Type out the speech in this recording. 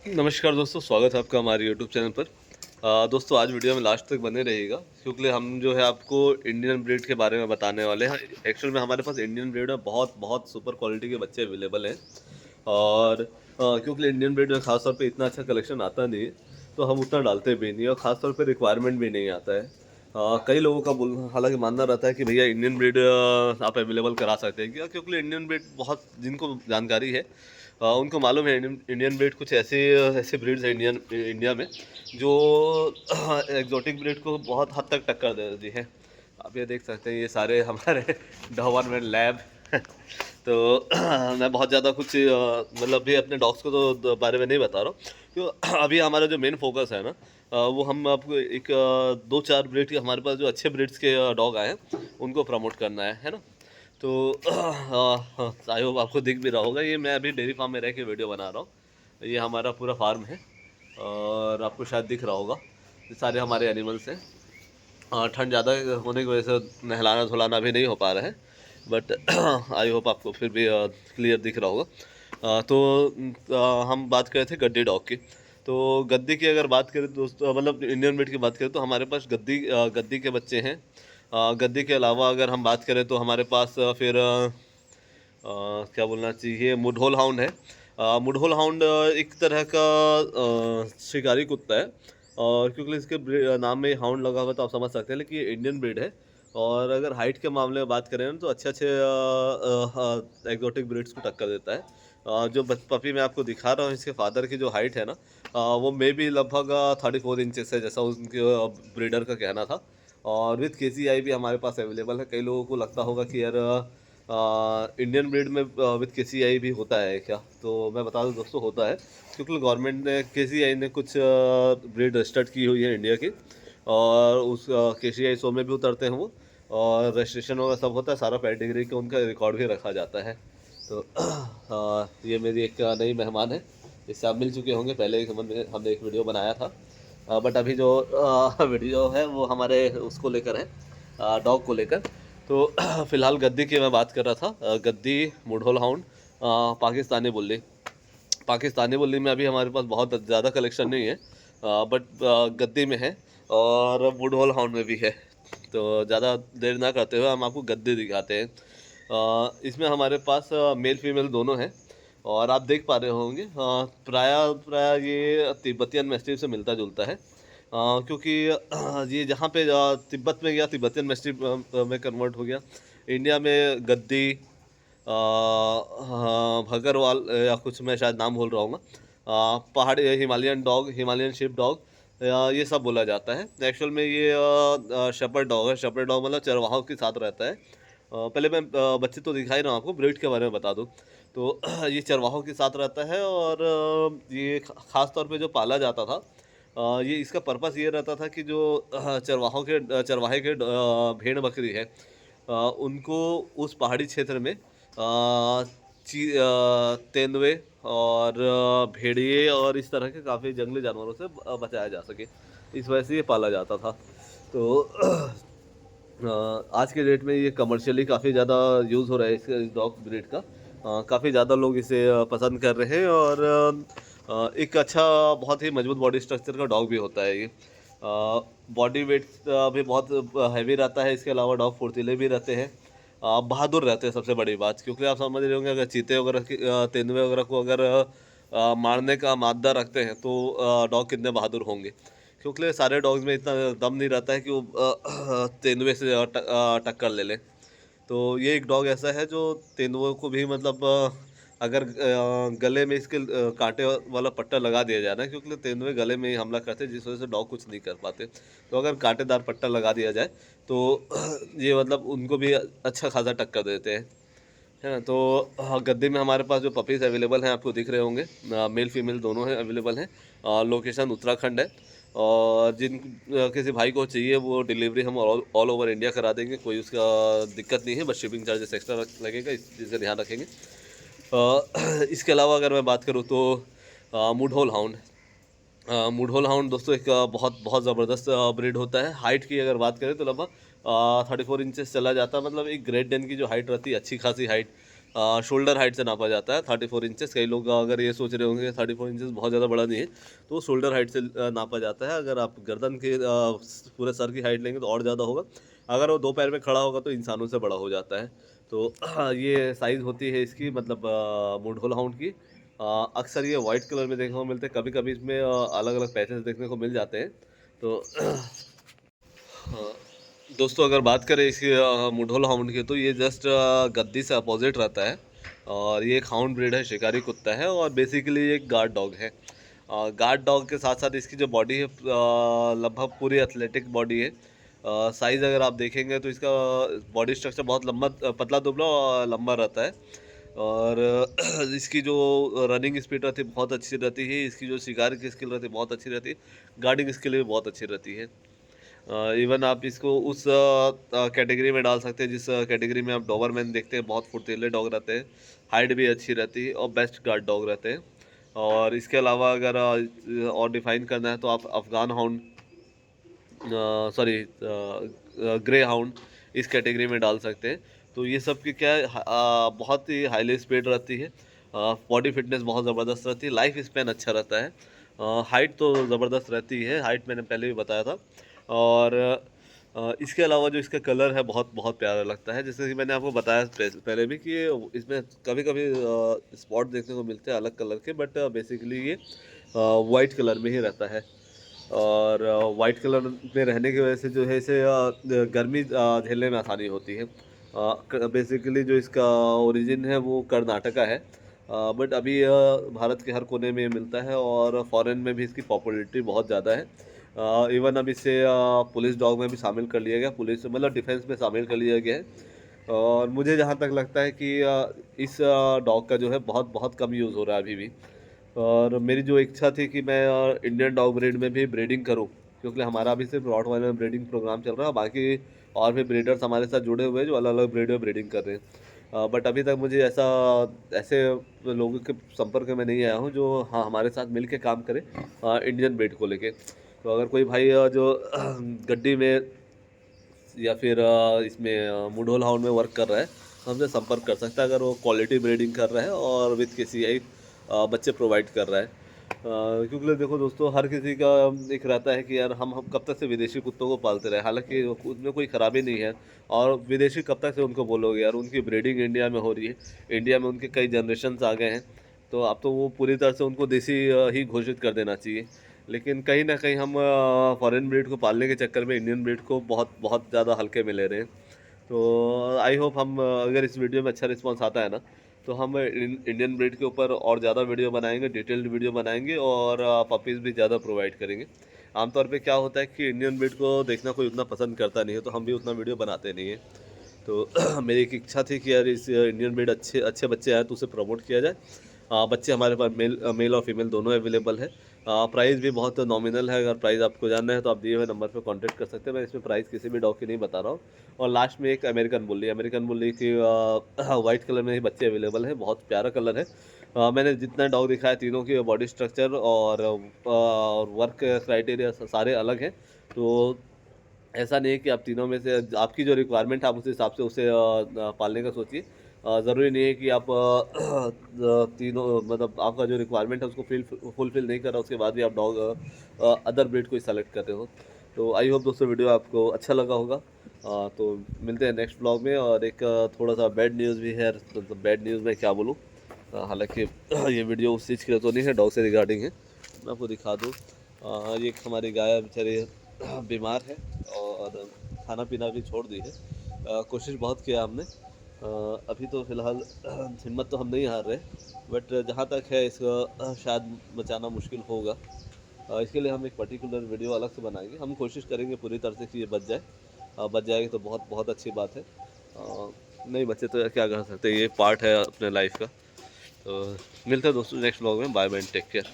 नमस्कार दोस्तों, स्वागत है आपका हमारे यूट्यूब चैनल पर। दोस्तों आज वीडियो में लास्ट तक बने रहिएगा क्योंकि हम जो है आपको इंडियन ब्रीड के बारे में बताने वाले हैं। एक्चुअल में हमारे पास इंडियन ब्रीड में बहुत बहुत सुपर क्वालिटी के बच्चे अवेलेबल हैं और क्योंकि इंडियन ब्रीड में खासतौर पे इतना अच्छा कलेक्शन आता नहीं है तो हम उतना डालते भी नहीं और ख़ासतौर पे रिक्वायरमेंट भी नहीं आता है। कई लोगों का हालांकि मानना रहता है कि भैया इंडियन ब्रीड आप अवेलेबल करा सकते हैं क्या, क्योंकि इंडियन ब्रीड बहुत जिनको जानकारी है उनको मालूम है इंडियन ब्रीड कुछ ऐसे ऐसे ब्रीड्स हैं इंडिया में जो एग्जॉटिक ब्रीड को बहुत हद तक टक्कर दे देती है। आप ये देख सकते हैं ये सारे हमारे डॉबरमैन लैब तो मैं बहुत ज़्यादा कुछ मतलब भी अपने डॉग्स को तो बारे में नहीं बता रहा हूँ क्यों अभी हमारा जो मेन फोकस है ना वो हम आपको एक दो चार ब्रीड के हमारे पास जो अच्छे ब्रीड्स के डॉग आए हैं उनको प्रमोट करना है ना। तो आई होप आपको दिख भी रहा होगा, ये मैं अभी डेयरी फार्म में रह के वीडियो बना रहा हूँ। ये हमारा पूरा फार्म है और आपको शायद दिख रहा होगा ये सारे हमारे एनिमल्स हैं। ठंड ज़्यादा होने की वजह से नहलाना धुलाना भी नहीं हो पा रहा है बट आई होप आपको फिर भी क्लियर दिख रहा होगा। हम बात कर रहे थे गद्दी डॉग की। तो गद्दी की अगर बात करें दोस्तों मतलब इंडियन ब्रीड की बात करें तो हमारे पास गद्दी के बच्चे हैं। गद्दी के अलावा अगर हम बात करें तो हमारे पास फिर क्या बोलना चाहिए मुढोल हाउंड है। मुढोल हाउंड एक तरह का शिकारी कुत्ता है और क्योंकि इसके नाम में हाउंड लगा हुआ तो आप समझ सकते हैं, लेकिन ये इंडियन ब्रीड है। और अगर हाइट के मामले में बात करें ना तो अच्छे अच्छे एग्जॉटिक ब्रीड्स को टक्कर देता है। जो पपी मैं आपको दिखा रहा हूँ इसके फादर की जो हाइट है ना वो मे भी लगभग 34 इंचेस है जैसा उनके ब्रीडर का कहना था। और विथ केसीआई भी हमारे पास अवेलेबल है। कई लोगों को लगता होगा कि यार इंडियन ब्रीड में विथ केसीआई भी होता है क्या, तो मैं बता दूं दोस्तों होता है क्योंकि गवर्नमेंट ने केसीआई ने कुछ ब्रीड रजिस्टर्ड की हुई है इंडिया की और उस केसीआई शो में भी उतरते हैं वो और रजिस्ट्रेशन वगैरह सब होता है, सारा पेडिग्री का उनका रिकॉर्ड भी रखा जाता है। तो ये मेरी एक नई मेहमान है, इससे आप मिल चुके होंगे पहले एक हमने एक वीडियो बनाया था। बट अभी जो वीडियो है वो हमारे उसको लेकर है डॉग को लेकर। तो फ़िलहाल गद्दी की मैं बात कर रहा था। गद्दी मुढोल हाउंड पाकिस्तानी बुल्ली। पाकिस्तानी बुल्ली में अभी हमारे पास बहुत ज़्यादा कलेक्शन नहीं है बट गद्दी में है और मुढोल हाउंड में भी है। तो ज़्यादा देर ना करते हुए हम आपको गद्दी दिखाते हैं। इसमें हमारे पास मेल फीमेल दोनों हैं और आप देख पा रहे होंगे प्राय प्राय ये तिब्बतियन मैस्टिफ से मिलता जुलता है। क्योंकि ये जहाँ पे तिब्बत में गया तिब्बतियन मैस्टिफ में कन्वर्ट हो गया। इंडिया में गद्दी हाँ, भगरवाल या कुछ मैं शायद नाम भूल रहा हूँ। पहाड़ी Himalayan dog, Himalayan ship dog ये सब बोला जाता है। एक्चुअल में ये शेपर्ड डॉग है। शेपर्ड डॉग मतलब चरवाहों के साथ रहता है। पहले मैं बच्चे तो दिखा ही रहा हूँ आपको, ब्रीड के बारे में बता दूँ तो ये चरवाहों के साथ रहता है और ये ख़ास तौर पे जो पाला जाता था ये इसका पर्पस ये रहता था कि जो चरवाहों के चरवाहे के भेड़ बकरी है उनको उस पहाड़ी क्षेत्र में तेंदुए और भेड़िए और इस तरह के काफ़ी जंगली जानवरों से बचाया जा सके, इस वजह से ये पाला जाता था। तो आज के डेट में ये कमर्शियली काफ़ी ज़्यादा यूज़ हो रहा है इस डॉग ब्रीड का। काफ़ी ज़्यादा लोग इसे पसंद कर रहे हैं और एक अच्छा बहुत ही मजबूत बॉडी स्ट्रक्चर का डॉग भी होता है ये। बॉडी वेट भी बहुत हैवी रहता है। इसके अलावा डॉग फुर्तीले भी रहते हैं, बहादुर रहते हैं सबसे बड़ी बात, क्योंकि आप समझ रहे होंगे अगर चीते वगैरह तेंदुए वगैरह को अगर मारने का मादा रखते हैं तो डॉग कितने बहादुर होंगे। क्योंकि सारे डॉग्स में इतना दम नहीं रहता है कि वो तेंदुए से टक्कर ले लें। तो ये एक डॉग ऐसा है जो तेंदुओं को भी मतलब अगर गले में इसके कांटे वाला पट्टा लगा दिया जाए ना, क्योंकि तेंदुए गले में ही हमला करते हैं जिस वजह से डॉग कुछ नहीं कर पाते। तो अगर कांटेदार पट्टा लगा दिया जाए तो ये मतलब उनको भी अच्छा खासा टक्कर देते हैं, है ना। तो गद्दी में हमारे पास जो पपीज़ अवेलेबल हैं आपको दिख रहे होंगे, मेल फीमेल दोनों हैं अवेलेबल हैं। लोकेशन उत्तराखंड है और किसी भाई को चाहिए वो डिलीवरी हम ऑल ओवर इंडिया करा देंगे, कोई उसका दिक्कत नहीं है, बस शिपिंग चार्जेस एक्स्ट्रा लगेगा, इस चीज़ का ध्यान रखेंगे। इसके अलावा अगर मैं बात करूँ तो मुढोल हाउंड। मुढोल हाउंड दोस्तों एक बहुत बहुत ज़बरदस्त ब्रीड होता है। हाइट की अगर बात करें तो लगभग 34 इंचेस चला जाता है, मतलब एक ग्रेट डेन की जो हाइट रहती है अच्छी खासी हाइट। शोल्डर हाइट से नापा जाता है 34 इंचेस। कई लोग अगर ये सोच रहे होंगे 34 इंचेस बहुत ज़्यादा बड़ा नहीं है, तो शोल्डर हाइट से नापा जाता है। अगर आप गर्दन के पूरे सर की हाइट लेंगे तो और ज़्यादा होगा। अगर वो 2 पैर पे खड़ा होगा तो इंसानों से बड़ा हो जाता है। तो ये साइज़ होती है इसकी, मतलब मुढोल हाउंड की। अक्सर ये वाइट कलर में देखने को मिलते हैं, कभी-कभी इसमें अलग-अलग पैचेस देखने को मिल जाते हैं। तो हाँ, दोस्तों अगर बात करें इसकी मुढोल हाउंड की, तो ये जस्ट गद्दी से अपोजिट रहता है। और ये एक हाउंड ब्रीड है, शिकारी कुत्ता है और बेसिकली ये एक गार्ड डॉग है। गार्ड डॉग के साथ साथ इसकी जो बॉडी है लगभग पूरी एथलेटिक बॉडी है। साइज़ अगर आप देखेंगे तो इसका बॉडी स्ट्रक्चर बहुत लंबा, पतला दुबला और लंबा रहता है। और इसकी जो रनिंग स्पीड रहती है बहुत अच्छी रहती है। इसकी जो शिकार की स्किल रहती है बहुत अच्छी रहती है। गार्डिंग स्किल भी बहुत अच्छी रहती है। इवन आप इसको उस कैटेगरी में डाल सकते हैं जिस कैटेगरी में आप डॉबरमैन देखते हैं, बहुत फुर्तीले डॉग रहते हैं, हाइट भी अच्छी रहती है और बेस्ट गार्ड डॉग रहते हैं। और इसके अलावा अगर और डिफाइन करना है तो आप Afghan hound, sorry grey hound, इस कैटेगरी में डाल सकते हैं। तो ये सब की क्या है, बहुत ही हाईली स्पीड रहती है, बॉडी फिटनेस बहुत ज़बरदस्त रहती है, लाइफ स्पैन अच्छा रहता है, हाइट तो ज़बरदस्त रहती है, हाइट मैंने पहले भी बताया था। और इसके अलावा जो इसका कलर है बहुत बहुत प्यारा लगता है। जैसे कि मैंने आपको बताया पहले भी कि इसमें कभी कभी स्पॉट देखने को मिलते हैं अलग कलर के, बट बेसिकली ये वाइट कलर में ही रहता है। और वाइट कलर में रहने की वजह से जो है इसे गर्मी झेलने में आसानी होती है। बेसिकली जो इसका ओरिजिन है वो कर्नाटका है, बट अभी भारत के हर कोने में मिलता है और फॉरेन में भी इसकी पॉपुलैरिटी बहुत ज़्यादा है। इवन अब इसे पुलिस डॉग में भी शामिल कर लिया गया, पुलिस मतलब डिफेंस में शामिल कर लिया गया है। और मुझे जहाँ तक लगता है कि इस डॉग का जो है बहुत बहुत कम यूज़ हो रहा है अभी भी। और मेरी जो इच्छा थी कि मैं इंडियन डॉग ब्रीड में भी ब्रीडिंग करूं, क्योंकि हमारा अभी सिर्फ रॉटवाइलर में ब्रीडिंग प्रोग्राम चल रहा है, बाकी और भी ब्रीडर्स हमारे साथ जुड़े हुए हैं जो अलग अलग ब्रीड में ब्रीडिंग कर रहे हैं। बट अभी तक मुझे ऐसे लोगों के संपर्क में नहीं आया हूँ जो हाँ हमारे साथ मिल के काम करें इंडियन ब्रीड को लेके। तो अगर कोई भाई जो गड्डी में या फिर इसमें मुढोल हाउंड में वर्क कर रहा है तो हमसे संपर्क कर सकता है, अगर वो क्वालिटी ब्रीडिंग कर रहा है और विद KCI बच्चे प्रोवाइड कर रहा है। क्योंकि देखो दोस्तों, हर किसी का एक रहता है कि यार हम कब तक से विदेशी कुत्तों को पालते रहे, हालांकि उसमें कोई ख़राबी नहीं है। और विदेशी कब तक से उनको बोलोगे यार, उनकी ब्रीडिंग इंडिया में हो रही है, इंडिया में उनके कई जनरेशन आ गए हैं, तो अब तो वो पूरी तरह से उनको देसी ही घोषित कर देना चाहिए। लेकिन कहीं ना कहीं हम फॉरेन ब्रीड को पालने के चक्कर में इंडियन ब्रीड को बहुत बहुत ज़्यादा हल्के में ले रहे हैं। तो आई होप हम अगर इस वीडियो में अच्छा रिस्पांस आता है ना, तो हम इंडियन ब्रीड के ऊपर और ज़्यादा वीडियो बनाएंगे, डिटेल्ड वीडियो बनाएंगे और पपीज़ भी ज़्यादा प्रोवाइड करेंगे। आमतौर पे क्या होता है कि इंडियन ब्रीड को देखना कोई उतना पसंद करता नहीं है, तो हम भी उतना वीडियो बनाते नहीं हैं। तो मेरी एक इच्छा थी कि यार इस इंडियन ब्रीड अच्छे अच्छे बच्चे आए तो उसे प्रमोट किया जाए। बच्चे हमारे पास मेल और फीमेल दोनों अवेलेबल है। प्राइस भी बहुत नॉमिनल है, अगर प्राइस आपको जानना है तो आप दिए हुए नंबर पे कांटेक्ट कर सकते हैं। मैं इसमें प्राइस किसी भी डॉग की नहीं बता रहा हूँ। और लास्ट में एक अमेरिकन बुल्ली की वाइट कलर में ही बच्चे अवेलेबल है, बहुत प्यारा कलर है। मैंने जितना डॉग दिखाया तीनों की बॉडी स्ट्रक्चर और वर्क क्राइटेरिया सारे अलग हैं। तो ऐसा नहीं है कि आप तीनों में से आपकी जो रिक्वायरमेंट है आप उस हिसाब से उसे पालने का सोचिए। ज़रूरी नहीं है कि आप तीनों मतलब आपका जो रिक्वायरमेंट है उसको फुलफ़िल नहीं कर रहा उसके बाद भी आप डॉग अदर ब्रीड को ही सेलेक्ट कर रहे हो। तो आई होप दोस्तों वीडियो आपको अच्छा लगा होगा। तो मिलते हैं नेक्स्ट ब्लॉग में। और एक थोड़ा सा बैड न्यूज़ भी है, तो बैड न्यूज़ में क्या बोलूँ, हालांकि ये वीडियो उस चीज़ के लिए तो नहीं है, डॉग से रिगार्डिंग है। मैं आपको दिखा दूँ, ये एक हमारी गाय बेचारी बीमार है और खाना पीना भी छोड़ दी है। कोशिश बहुत किया हमने, अभी तो फ़िलहाल हिम्मत तो हम नहीं हार रहे, बट जहाँ तक है इसको शायद बचाना मुश्किल होगा। इसके लिए हम एक पर्टिकुलर वीडियो अलग से बनाएंगे। हम कोशिश करेंगे पूरी तरह से कि ये बच जाए। बच जाएगी तो बहुत बहुत अच्छी बात है। नहीं बचे तो क्या कर सकते हैं, ये पार्ट है अपने लाइफ का। तो मिलते हैं दोस्तों नेक्स्ट ब्लॉग में। Bye bye, take care.